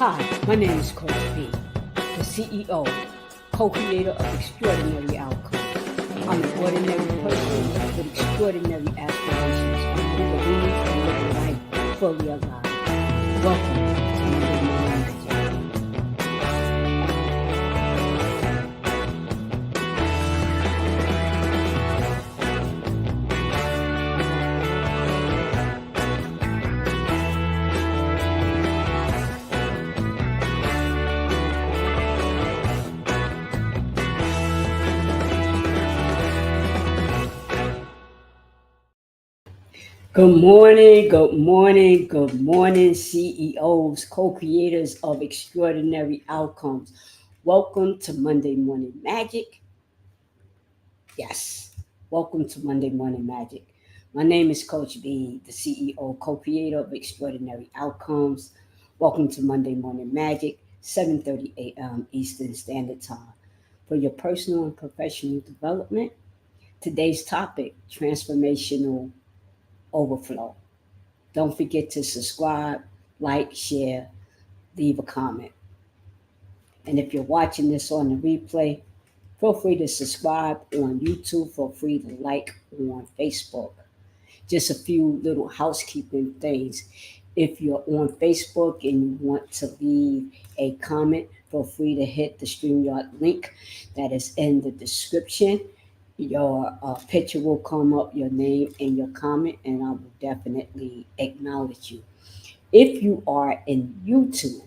Hi, my name is Coach B, the CEO, co-creator of Extraordinary Outcomes. I'm an ordinary person with extraordinary aspirations who believes in living life fully alive. Welcome to Monday Morning Magic. Good morning, CEOs, co-creators of Extraordinary Outcomes. Welcome to Monday Morning Magic. Yes, welcome to Monday Morning Magic. My name is Coach B, the CEO, co-creator of Extraordinary Outcomes. Welcome to Monday Morning Magic, 7:30 a.m. Eastern Standard Time. For your personal and professional development, today's topic, transformational overflow. Don't forget to subscribe, like, share, leave a comment. And if you're watching this on the replay, feel free to subscribe on YouTube. Feel free to like on Facebook. Just a few little housekeeping things. If you're on Facebook and you want to leave a comment, feel free to hit the StreamYard link that is in the description. Your picture will come up, your name and your comment, and I will definitely acknowledge you. If you are in YouTube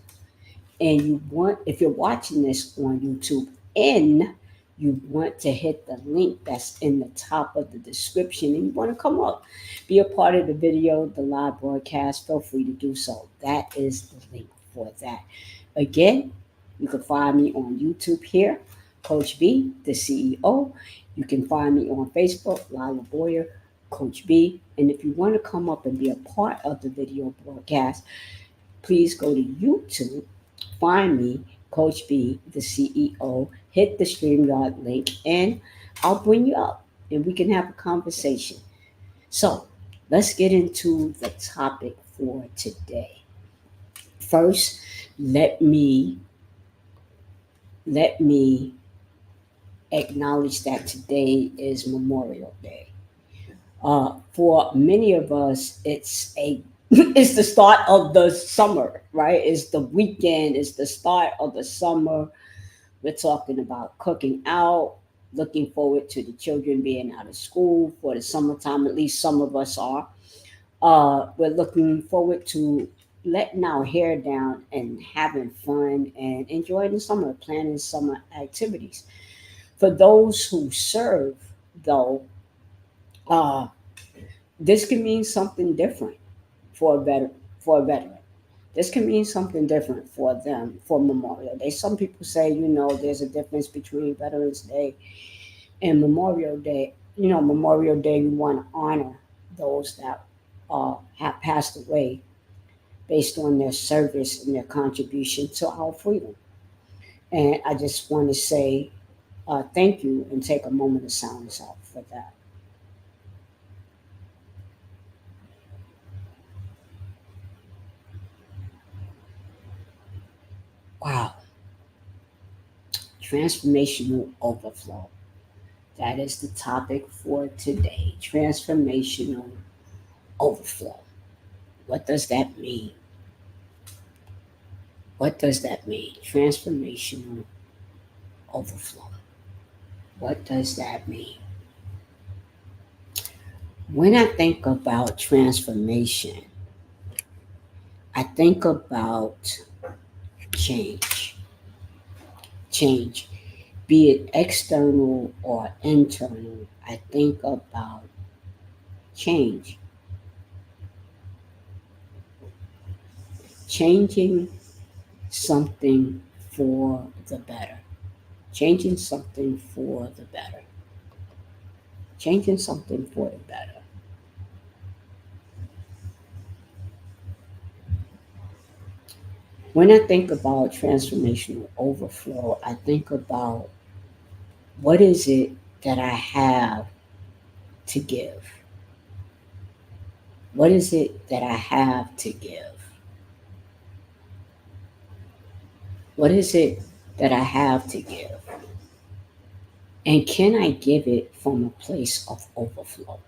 and if you're watching this on YouTube and you want to hit the link that's in the top of the description and you want to come up, be a part of the video, the live broadcast, feel free to do so. That is the link for that. Again, you can find me on YouTube here, Coach B, the CEO. You can find me on Facebook, Lila Boyer, Coach B. And if you want to come up and be a part of the video broadcast, please go to YouTube, find me, Coach B, the CEO, hit the StreamYard link, and I'll bring you up and we can have a conversation. So let's get into the topic for today. First, let me acknowledge that today is Memorial Day. For many of us, it's the start of the summer, right? It's the weekend. It's the start of the summer. We're talking about cooking out, looking forward to the children being out of school for the summertime. At least some of us are. We're looking forward to letting our hair down and having fun and enjoying the summer, planning summer activities. For those who serve, though, uh, this can mean something different for a veteran. This can mean something different for them for Memorial Day. Some people say, there's a difference between Veterans Day and Memorial Day. Memorial Day, we want to honor those that have passed away based on their service and their contribution to our freedom. And I just want to say thank you and take a moment of silence out for that. Wow, transformational overflow. That is the topic for today. Transformational overflow. What does that mean? What does that mean? Transformational overflow. What does that mean? When I think about transformation, I think about change. Change, be it external or internal, I think about change. Changing something for the better. Changing something for the better. Changing something for the better. When I think about transformational overflow, I think about what is it that I have to give? What is it that I have to give? What is it that I have to give? And can I give it from a place of overflow?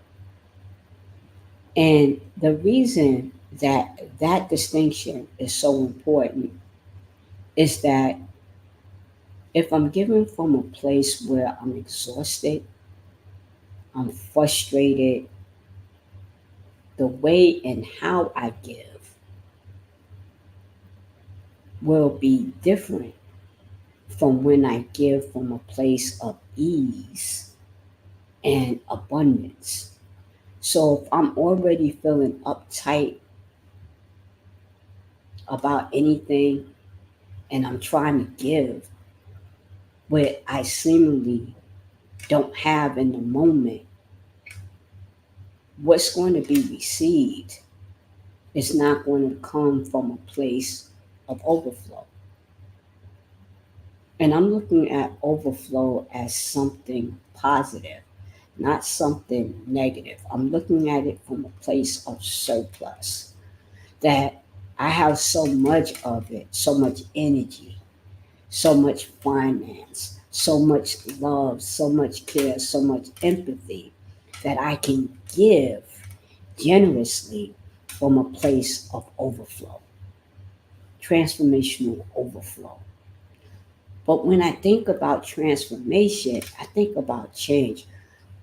And the reason that that distinction is so important is that if I'm giving from a place where I'm exhausted, I'm frustrated, the way and how I give will be different from when I give from a place of ease and abundance. So if I'm already feeling uptight about anything and I'm trying to give what I seemingly don't have in the moment, what's going to be received is not going to come from a place of overflow. And I'm looking at overflow as something positive, not something negative. I'm looking at it from a place of surplus, that I have so much of it, so much energy, so much finance, so much love, so much care, so much empathy that I can give generously from a place of overflow, transformational overflow. But when I think about transformation, I think about change.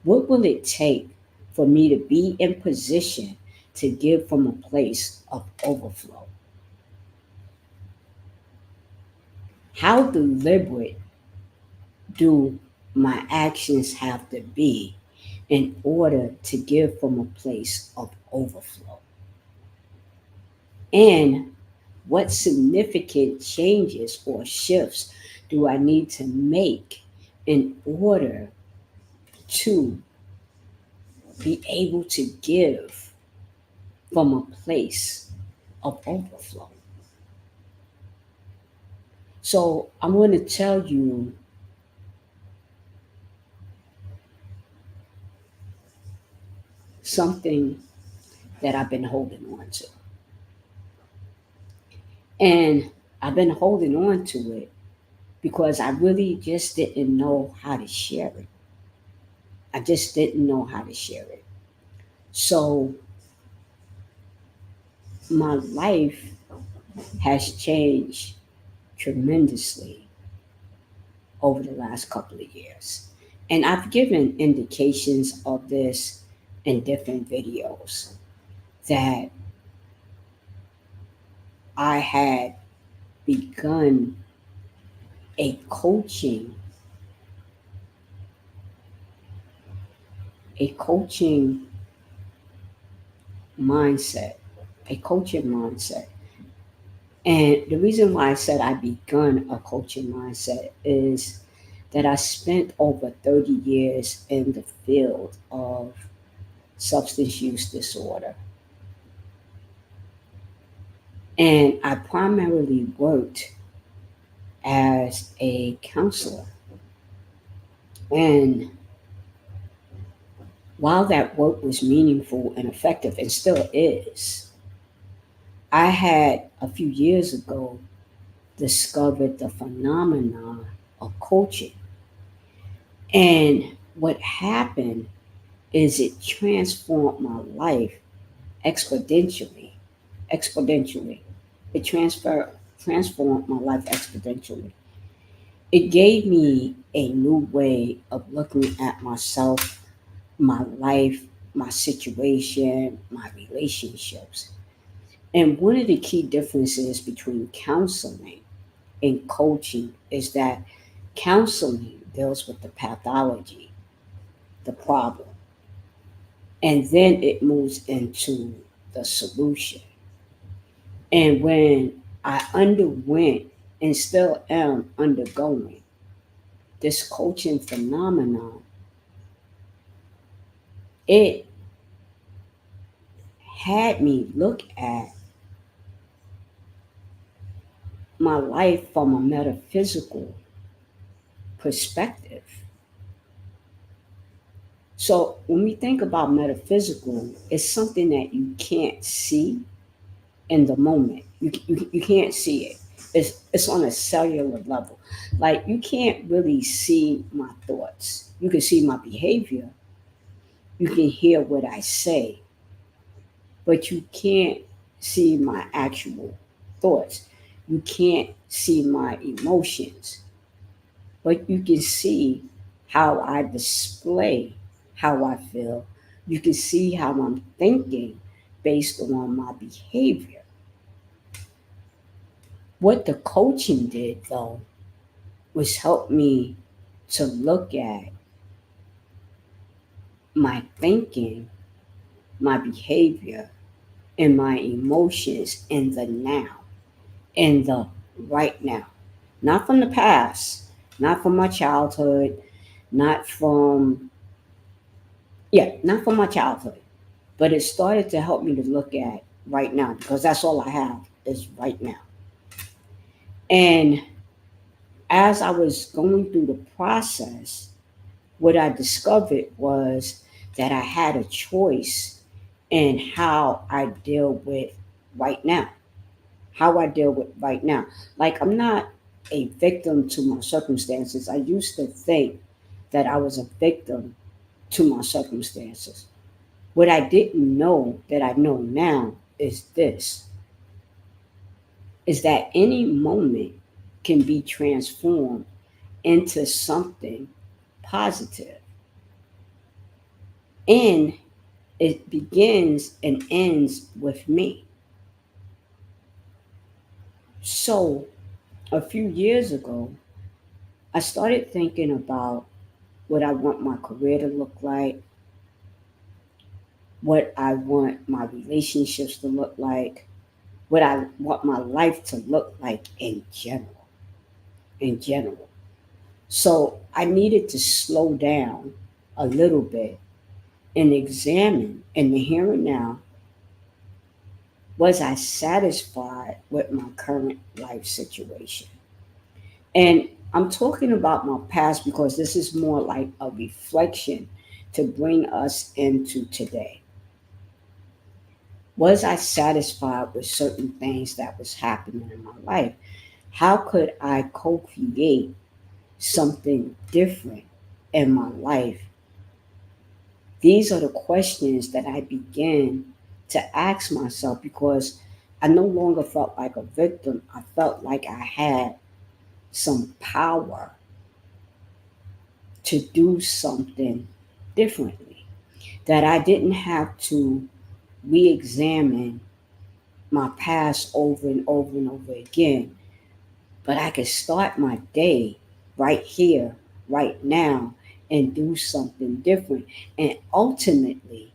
What will it take for me to be in position to give from a place of overflow? How deliberate do my actions have to be in order to give from a place of overflow? And what significant changes or shifts do I need to make in order to be able to give from a place of overflow? So I'm going to tell you something that I've been holding on to. And I've been holding on to it because I really just didn't know how to share it. I just didn't know how to share it. So my life has changed tremendously over the last couple of years. And I've given indications of this in different videos that I had begun a coaching mindset, a coaching mindset. And the reason why I said I begun a coaching mindset is that I spent over 30 years in the field of substance use disorder. And I primarily worked as a counselor. And while that work was meaningful and effective and still is, I had a few years ago discovered the phenomenon of coaching. And what happened is it transformed my life exponentially. Exponentially. Transformed my life exponentially. It gave me a new way of looking at myself, my life, my situation, my relationships. And one of the key differences between counseling and coaching is that counseling deals with the pathology, the problem, and then it moves into the solution. And when I underwent and still am undergoing this coaching phenomenon, it had me look at my life from a metaphysical perspective. So when we think about metaphysical, it's something that you can't see in the moment. You can't see it. It's on a cellular level. Like you can't really see my thoughts. You can see my behavior. You can hear what I say, but you can't see my actual thoughts. You can't see my emotions, but you can see how I display how I feel. You can see how I'm thinking based on my behavior. What the coaching did, though, was help me to look at my thinking, my behavior, and my emotions in the now, in the right now. Not from the past, not from my childhood, not from, yeah, not from my childhood. But it started to help me to look at right now because that's all I have is right now. And as I was going through the process, what I discovered was that I had a choice in how I deal with right now. How I deal with right now. Like, I'm not a victim to my circumstances. I used to think that I was a victim to my circumstances. What I didn't know that I know now is this is that any moment can be transformed into something positive. And it begins and ends with me. So, a few years ago, I started thinking about what I want my career to look like, what I want my relationships to look like, what I want my life to look like in general. In general. So I needed to slow down a little bit and examine in the here and now, was I satisfied with my current life situation? And I'm talking about my past because this is more like a reflection to bring us into today. Was I satisfied with certain things that was happening in my life? How could I co-create something different in my life? These are the questions that I began to ask myself because I no longer felt like a victim. I felt like I had some power to do something differently, that I didn't have to re examine my past over and over and over again, but I could start my day right here, right now, and do something different. And ultimately,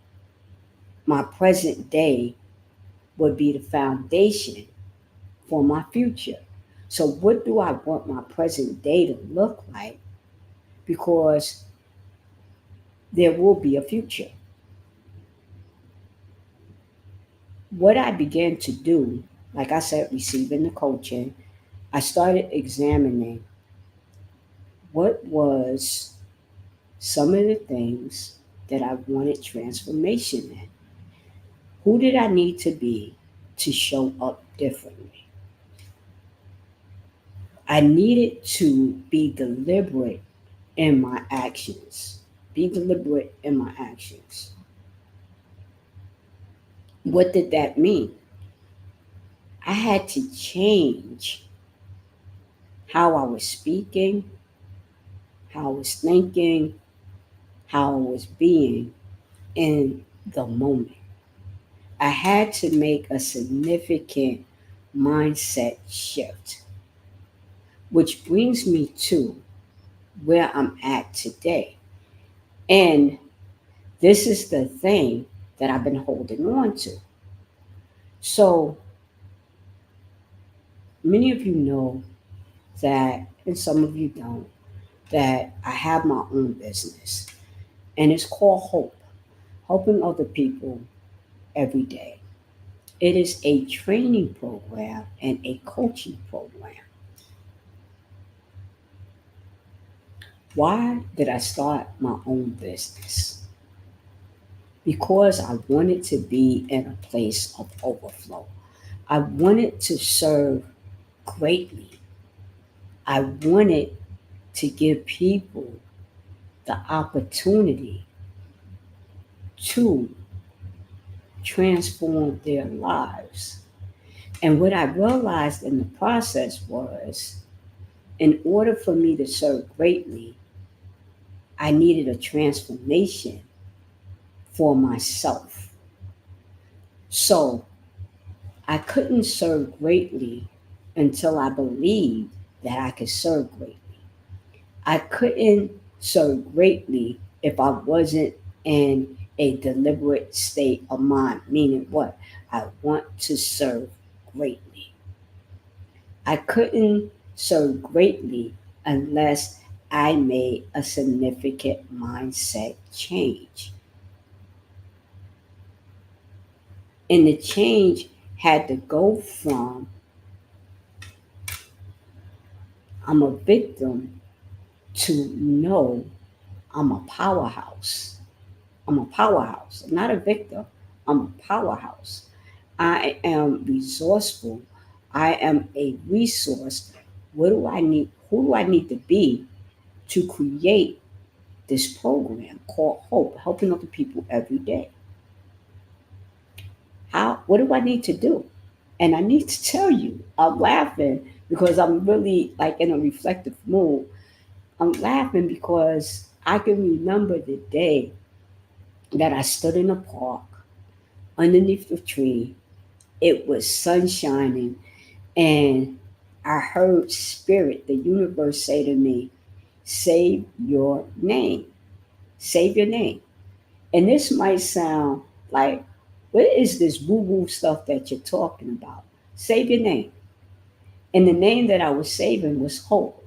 my present day would be the foundation for my future. So, what do I want my present day to look like? Because there will be a future. What I began to do, like I said, receiving the coaching, I started examining what was some of the things that I wanted transformation in. Who did I need to be to show up differently? I needed to be deliberate in my actions. Be deliberate in my actions. What did that mean? I had to change how I was speaking, how I was thinking, how I was being in the moment. I had to make a significant mindset shift, which brings me to where I'm at today. And this is the thing that I've been holding on to. So many of you know that, and some of you don't, that I have my own business, and it's called Hope, helping other people every day. It is a training program and a coaching program. Why did I start my own business? Because I wanted to be in a place of overflow. I wanted to serve greatly. I wanted to give people the opportunity to transform their lives. And what I realized in the process was, in order for me to serve greatly, I needed a transformation for myself. So I couldn't serve greatly until I believed that I could serve greatly. I couldn't serve greatly if I wasn't in a deliberate state of mind, meaning what? I want to serve greatly. I couldn't serve greatly unless I made a significant mindset change. And the change had to go from I'm a victim to no, I'm a powerhouse. I'm a powerhouse. I'm not a victim. I'm a powerhouse. I am resourceful. I am a resource. What do I need? Who do I need to be to create this program called Hope, helping other people every day? How? What do I need to do? And I need to tell you, I'm laughing because I'm really like in a reflective mood. I'm laughing because I can remember the day that I stood in a park underneath the tree. It was sun shining, and I heard Spirit, the universe, say to me, save your name. Save your name. And this might sound like, what is this woo woo stuff that you're talking about? Save your name. And the name that I was saving was Hope,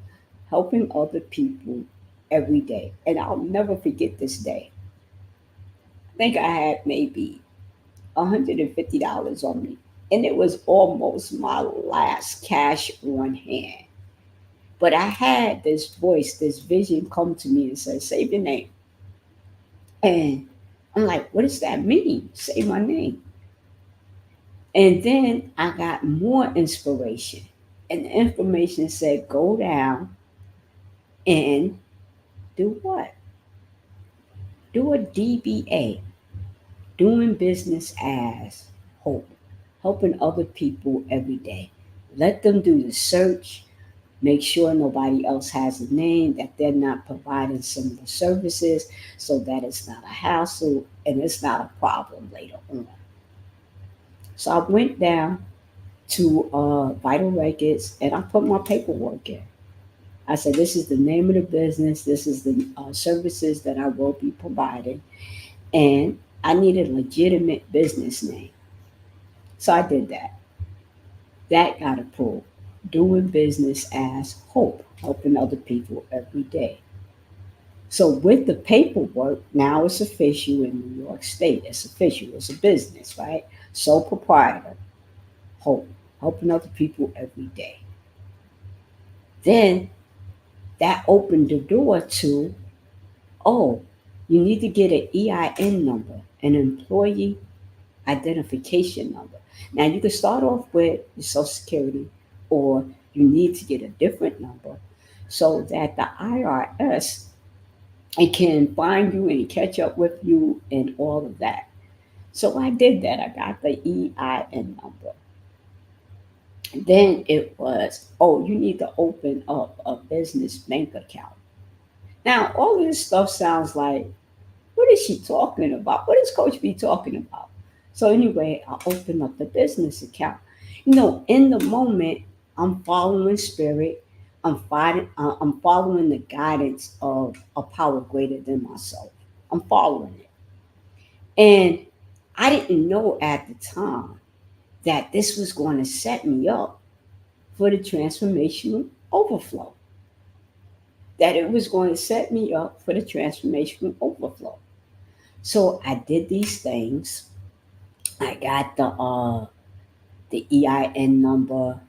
helping other people every day. And I'll never forget this day. I think I had maybe $150 on me. And it was almost my last cash on hand. But I had this voice, this vision come to me and say, save your name. And I'm like, what does that mean? Say my name. And then I got more inspiration. And the information said, go down and do what? Do a DBA, doing business as Hope, helping other people every day. Let them do the search, make sure nobody else has a name, that they're not providing similar services so that it's not a hassle and it's not a problem later on. So I went down to Vital Records and I put my paperwork in. I said, this is the name of the business, this is the services that I will be providing, and I need a legitimate business name. So I did that. That got approved. Doing business as Hope, helping other people every day. So with the paperwork, now it's official in New York State. It's official. It's a business, right? Sole proprietor, Hope, helping other people every day. Then that opened the door to, oh, you need to get an EIN number, an employee identification number. Now you can start off with your social security or you need to get a different number so that the IRS it can find you and catch up with you and all of that. So I did that. I got the EIN number. Then it was, oh, you need to open up a business bank account. Now, all of this stuff sounds like, what is she talking about? What is Coach B talking about? So, anyway, I opened up the business account. In the moment, I'm following spirit. I'm following the guidance of a power greater than myself. I'm following it. And I didn't know at the time that this was going to set me up for the transformational overflow, that it was going to set me up for the transformational overflow. So I did these things. I got the EIN number.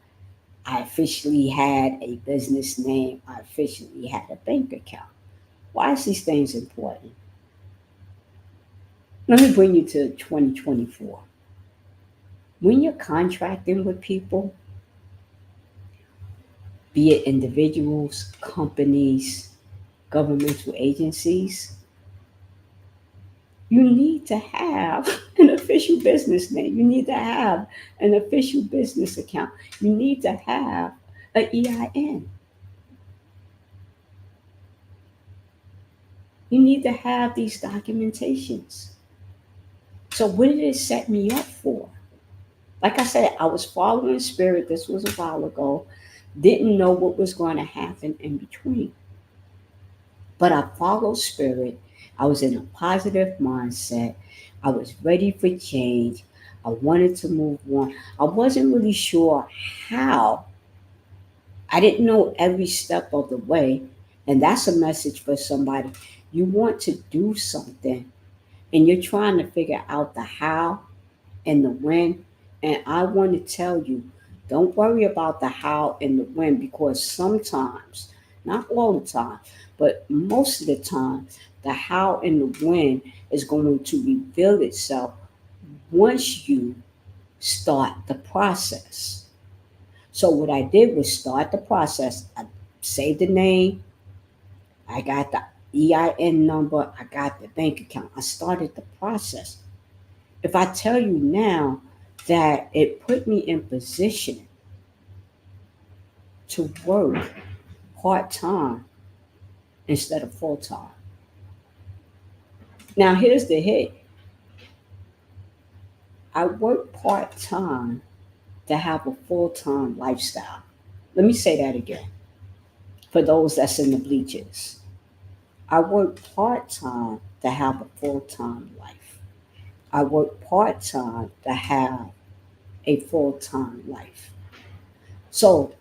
I officially had a business name. I officially had a bank account. Why is these things important? Let me bring you to 2024. When you're contracting with people, be it individuals, companies, governmental agencies, you need to have an official business name. You need to have an official business account. You need to have an EIN. You need to have these documentations. So, what did it set me up for? Like I said, I was following spirit. This was a while ago. Didn't know what was going to happen in between. But I followed spirit. I was in a positive mindset. I was ready for change. I wanted to move on. I wasn't really sure how. I didn't know every step of the way. And that's a message for somebody. You want to do something and you're trying to figure out the how and the when. And I want to tell you, don't worry about the how and the when, because sometimes, not all the time, but most of the time, the how and the when is going to reveal itself once you start the process. So what I did was start the process. I saved the name, I got the EIN number, I got the bank account. I started the process. If I tell you now that it put me in position to work part time instead of full time. Now, here's the hit: I work part time to have a full time lifestyle. Let me say that again for those that's in the bleachers. I work part time to have a full time life. I work part time to have a full time life. So,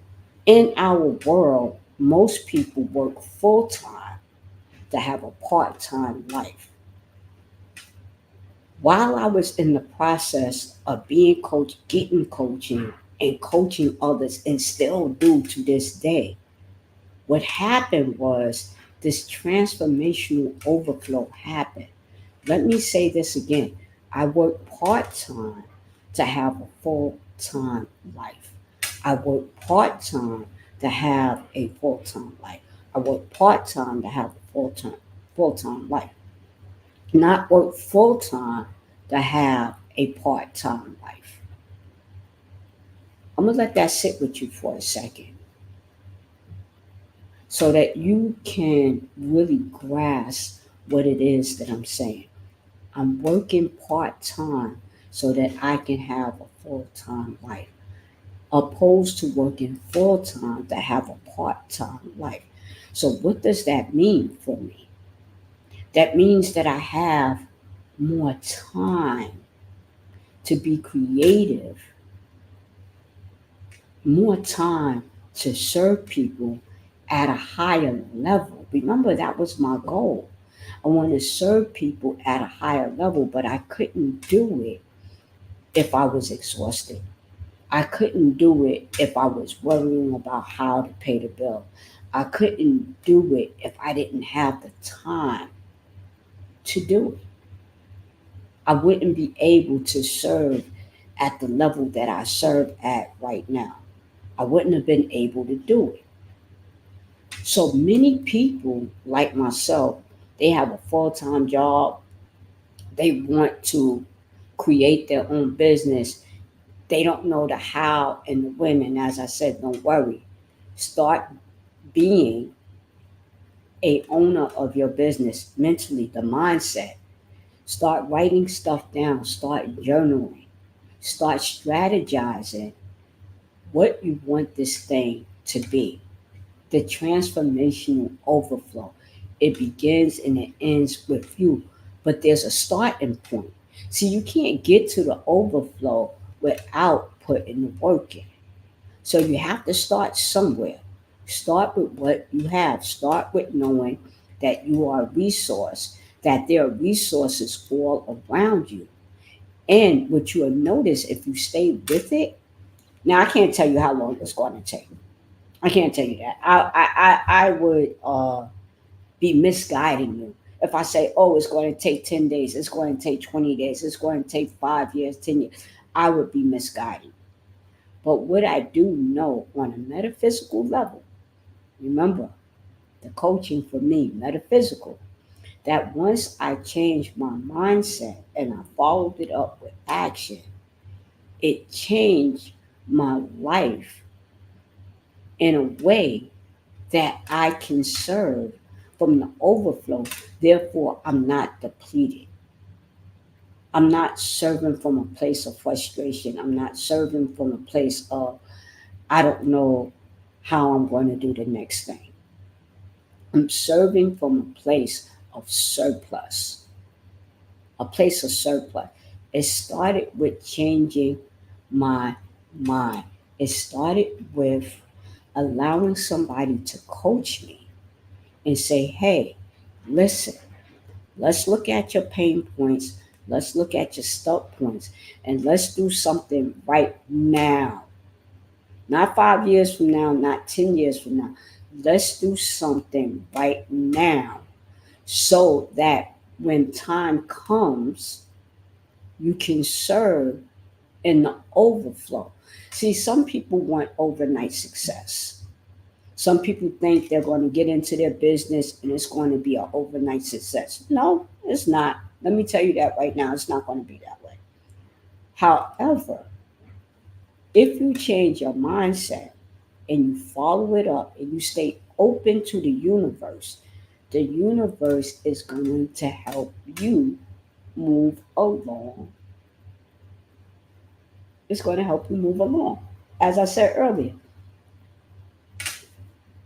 in our world, most people work full time to have a part time life. While I was in the process of being coached, getting coaching, and coaching others, and still do to this day, what happened was this transformational overflow happened. Let me say this again: I work part time to have a full time life. I work part time to have a full time life. I work part time to have a full time life. Not work full time to have a part time life. I'm gonna let that sit with you for a second so that you can really grasp what it is that I'm saying. I'm working part time so that I can have a full time life, opposed to working full time to have a part time life. So, what does that mean for me? That means that I have more time to be creative, more time to serve people at a higher level. Remember, that was my goal. I want to serve people at a higher level, but I couldn't do it if I was exhausted. I couldn't do it if I was worrying about how to pay the bill. I couldn't do it if I didn't have the time to do it. I wouldn't be able to serve at the level that I serve at right now. I wouldn't have been able to do it. So many people like myself, they have a full-time job. They want to create their own business. They don't know the how and the when. And as I said, don't worry. Start being a owner of your business mentally, the mindset. Start writing stuff down. Start journaling. Start strategizing what you want this thing to be. The transformational overflow. It begins and it ends with you, but there's a starting point. See, you can't get to the overflow without putting the work in. So you have to start somewhere. Start with what you have. Start with knowing that you are a resource, that there are resources all around you. And what you'll notice if you stay with it, now I can't tell you how long it's going to take. I can't tell you that. I would be misguiding you if I say, oh, it's going to take 10 days, it's going to take 20 days, it's going to take 5 years, 10 years. I would be misguiding. But what I do know on a metaphysical level, Remember, the coaching for me, metaphysical, that once I changed my mindset and I followed it up with action, it changed my life in a way that I can serve from the overflow. Therefore, I'm not depleted. I'm not serving from a place of frustration. I'm not serving from a place of, I don't know how I'm going to do the next thing. I'm serving from a place of surplus, a place of surplus. It started with changing my mind. It started with allowing somebody to coach me and say, hey, listen, let's look at your pain points. Let's look at your stuck points and let's do something right now. Not 5 years from now, not 10 years from now. Let's do something right now so that when time comes, you can serve in the overflow. See, some people want overnight success. Some people think they're going to get into their business and it's going to be an overnight success. No, it's not. Let me tell you that right now. It's not going to be that way. However, if you change your mindset and you follow it up and you stay open to the universe is going to help you move along. It's going to help you move along. As I said earlier,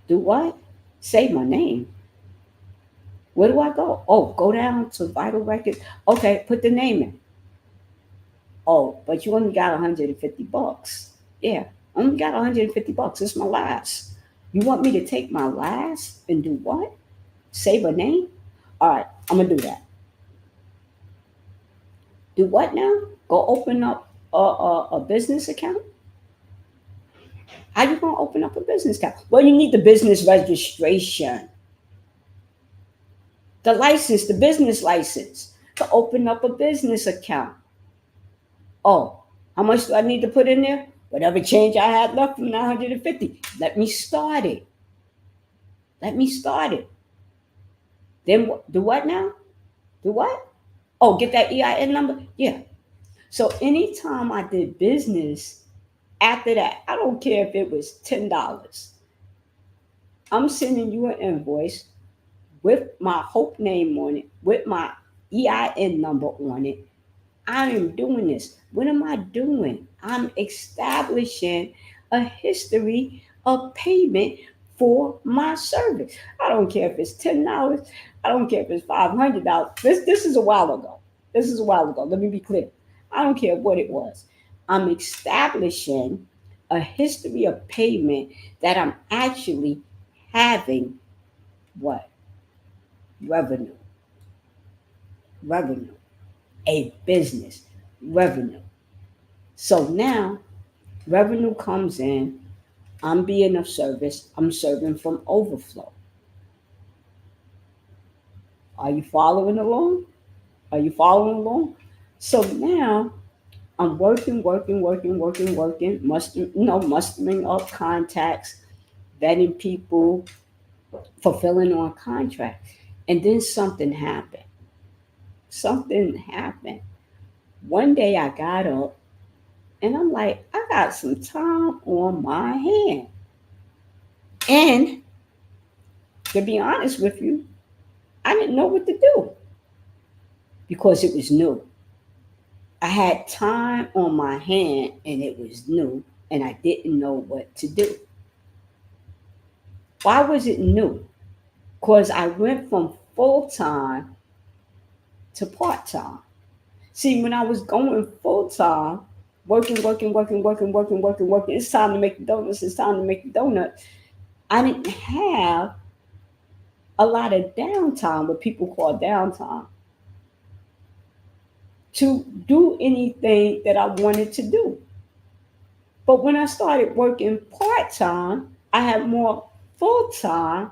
do what? Say my name. Where do I go? Oh, go down to Vital Records. Okay, put the name in. Oh, but you only got 150 bucks. Yeah, only got 150 bucks. It's my last. You want me to take my last and do what? Save a name? All right, I'm gonna do that. Do what now? Go open up a business account? How you gonna open up a business account? Well, you need the business registration, the license, the business license to open up a business account. Oh, how much do I need to put in there? Whatever change I had left from 950. Let me start it. Let me start it. Then do what now? Do what? Oh, get that EIN number? Yeah. So anytime I did business after that, I don't care if it was $10. I'm sending you an invoice with my Hope name on it, with my EIN number on it. I am doing this. What am I doing? I'm establishing a history of payment for my service. I don't care if it's $10. I don't care if it's $500. This is a while ago. This is a while ago. Let me be clear. I don't care what it was. I'm establishing a history of payment that I'm actually having what? Revenue. Revenue. A business. Revenue. So now revenue comes in. I'm being of service. I'm serving from overflow. Are you following along? Are you following along? So now I'm working, mustering up contacts, vetting people, fulfilling on contract. And then something happened. Something happened. One day I got up and I'm like, I got some time on my hand. And to be honest with you, I didn't know what to do because it was new. I had time on my hand and it was new and I didn't know what to do. Why was it new? Because I went from full time to part time. See, when I was going full time, working, it's time to make the donuts, it's time to make the donuts. I didn't have a lot of downtime, what people call downtime, to do anything that I wanted to do. But when I started working part time, I had more full time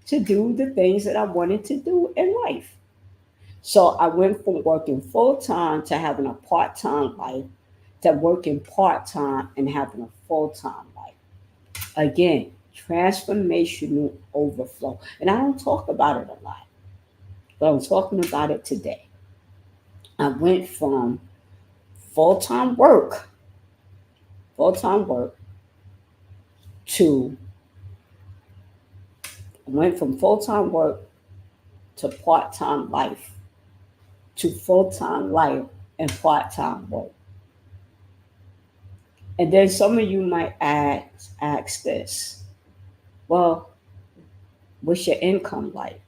to do the things that I wanted to do in life. So I went from working full time to having a part time life to working part time and having a full time life. Again, Transformational overflow. And I don't talk about it a lot, but I'm talking about it today. I went from full time work, full time work to went from full time work to part time life to full time life and part time work. And then some of you might ask this, well, what's your income like?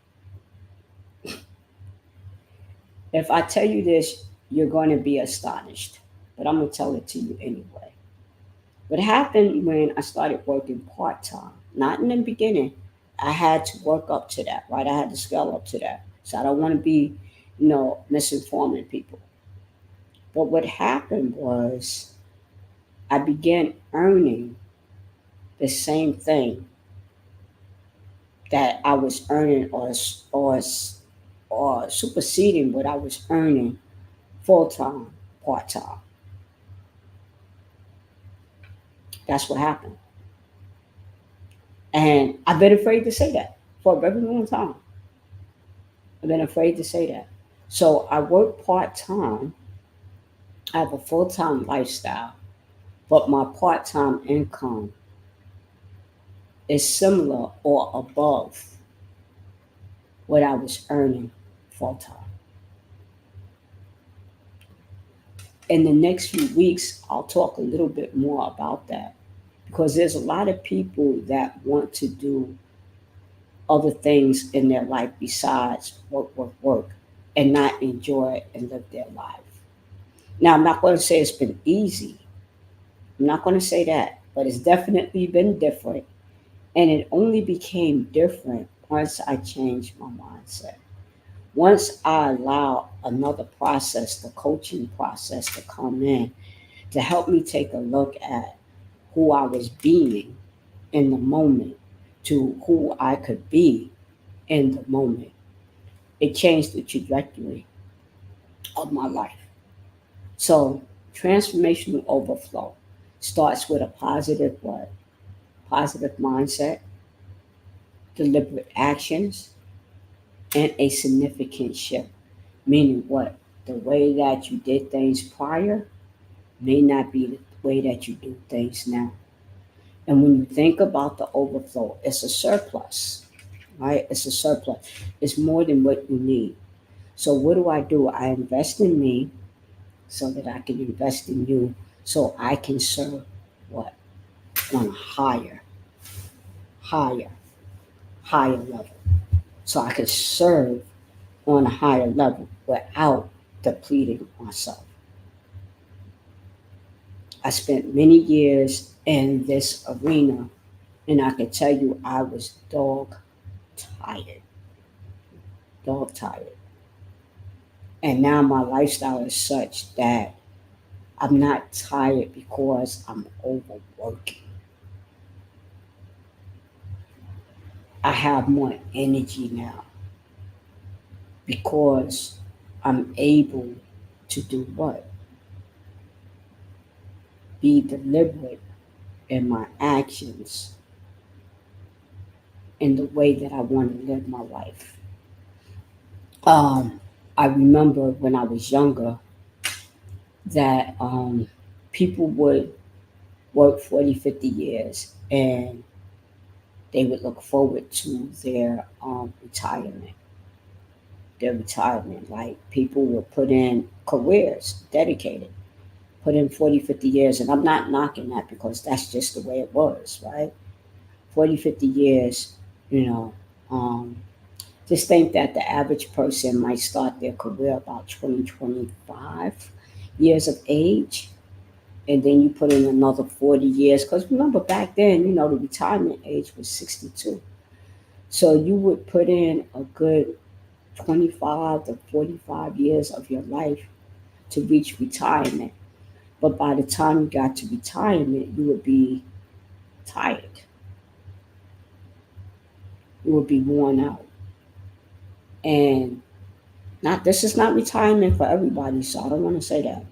If I tell you this, you're going to be astonished, but I'm going to tell it to you anyway. What happened when I started working part time, not in the beginning, I had to work up to that, right? I had to scale up to that. So I don't want to be, misinforming people. But what happened was I began earning the same thing that I was earning or superseding what I was earning full time, part time. That's what happened. And I've been afraid to say that for a very long time. I've been afraid to say that. So I work part time. I have a full time lifestyle, but my part time income is similar or above what I was earning full time. In the next few weeks, I'll talk a little bit more about that because there's a lot of people that want to do other things in their life besides work, work, work, and not enjoy and live their life. Now, I'm not going to say it's been easy. I'm not going to say that, but it's definitely been different. And it only became different once I changed my mindset. Once I allowed another process, the coaching process, to come in to help me take a look at who I was being in the moment to who I could be in the moment. It changed the trajectory of my life. So, transformational overflow starts with a positive what? Positive mindset, deliberate actions, and a significant shift. Meaning what? The way that you did things prior may not be the way that you do things now. And when you think about the overflow, it's a surplus, right? It's a surplus. It's more than what you need. So what do? I invest in me so that I can invest in you so I can serve what? On a higher, higher level. So I can serve on a higher level without depleting myself. I spent many years in this arena, and I can tell you I was tired, dog tired. And now my lifestyle is such that I'm not tired because I'm overworking. I have more energy now because I'm able to do what? Be deliberate in my actions in the way that I want to live my life. Um, I remember when I was younger that people would work 40, 50 years and they would look forward to their retirement. Their retirement. Like people would put in careers dedicated, put in 40, 50 years. And I'm not knocking that because that's just the way it was, right? 40, 50 years, you know, um, just think that the average person might start their career about 20, 25 years of age. And then you put in another 40 years. Because remember, back then, the retirement age was 62. So you would put in a good 25 to 45 years of your life to reach retirement. But by the time you got to retirement, you would be tired. You would be worn out. And not this is not retirement for everybody, so I don't want to say that.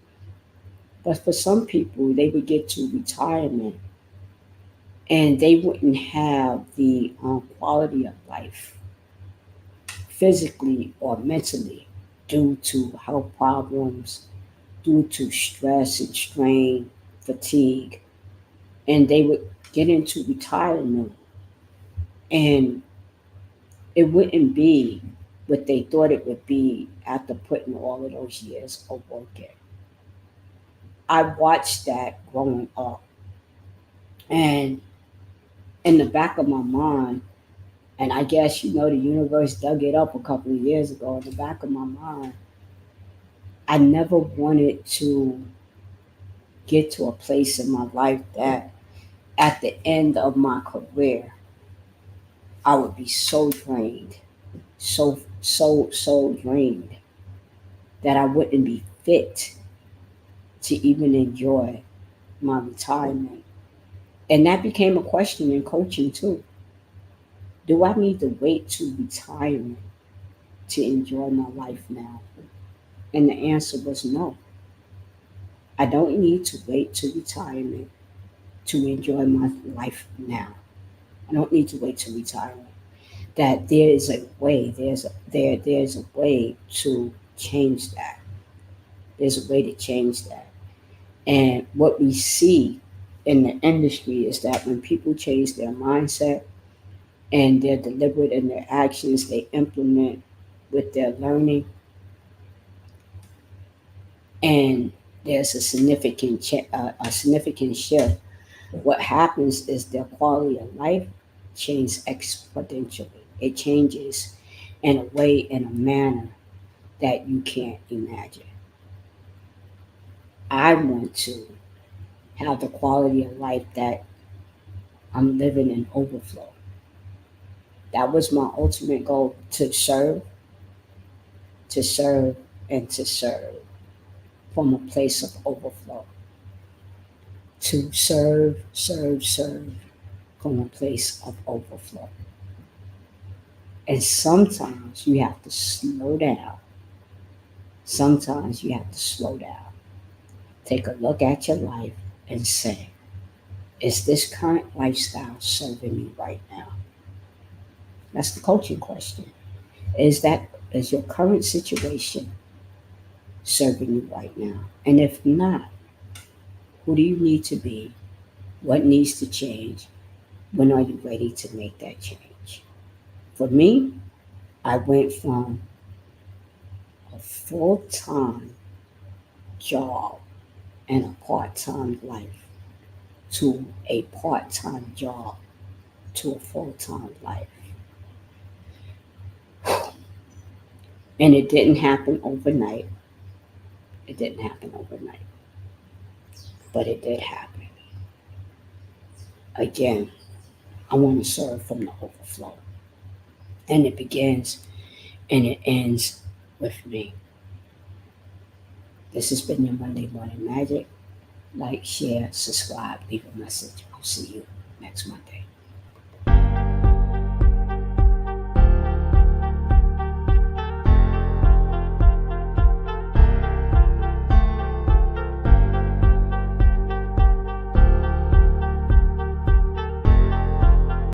But for some people, they would get to retirement and they wouldn't have the quality of life physically or mentally due to health problems, due to stress and strain, fatigue, and they would get into retirement and it wouldn't be what they thought it would be after putting all of those years of work in. I watched that growing up, and in the back of my mind, and I guess the universe dug it up a couple of years ago. In the back of my mind, I never wanted to get to a place in my life that at the end of my career, I would be so drained, so drained that I wouldn't be fit to even enjoy my retirement. And that became a question in coaching too. Do I need to wait to retirement to enjoy my life now? And the answer was no. I don't need to wait to retirement to enjoy my life now. I don't need to wait to retirement. That there is a way, there's a way to change that. There's a way to change that. And what we see in the industry is that when people change their mindset and they're deliberate in their actions, they implement with their learning, and there's a significant shift. What happens is their quality of life changes exponentially. It changes in a way, in a manner that you can't imagine. I want to have the quality of life that I'm living in overflow. That was my ultimate goal, to serve, and to serve from a place of overflow. To serve from a place of overflow. And sometimes you have to slow down. Sometimes you have to slow down. Take a look at your life and say, is this current lifestyle serving me right now? That's the coaching question. Is your current situation serving you right now? And if not, who do you need to be? What needs to change? When are you ready to make that change? For me, I went from a full time job and a part time life to a part time job to a full time life. And it didn't happen overnight. It didn't happen overnight, but it did happen. Again, I want to serve from the overflow. And it begins and it ends with me. This has been your Monday Morning Magic. Like, share, subscribe, leave a message. I'll see you next Monday.